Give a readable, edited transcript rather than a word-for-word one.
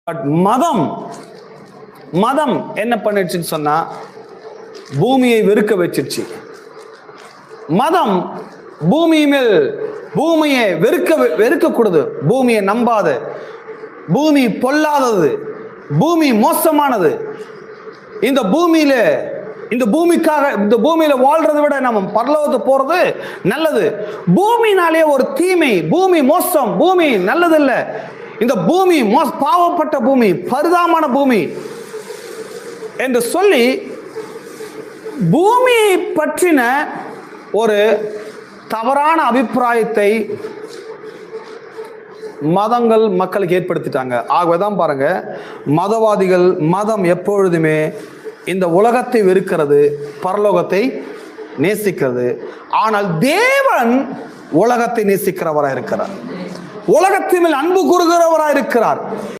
But மதம் என்ன பண்ணிடுச்சுன்னு சொன்னா பூமியை வெறுக்க வச்சிருச்சு. மதம் பூமியை வெறுக்க கூடாது. பூமியை நம்பாது, பூமி பொல்லாதது, பூமி மோசமானது. இந்த பூமியில வாழ்றதை விட நம்ம பரலோகத்து போறது நல்லது. பூமினாலே ஒரு தீமை, பூமி மோசம், பூமி நல்லது இல்ல. இந்த பூமி பாவப்பட்ட பூமி, பரிதாபமான பூமி என்று சொல்லி பூமியை பற்றின ஒரு தவறான அபிப்பிராயத்தை மதங்கள் மக்களுக்கு ஏற்படுத்திட்டாங்க. ஆகவேதான் பாருங்க, மதவாதிகள் மதம் எப்பொழுதுமே இந்த உலகத்தை வெறுக்கிறது, பரலோகத்தை நேசிக்கிறது. ஆனால் தேவன் உலகத்தை நேசிக்கிறவராய் இருக்கிறார், உலகத்தின் மேல் அன்பு கூறுகிறவராய் இருக்கிறார்.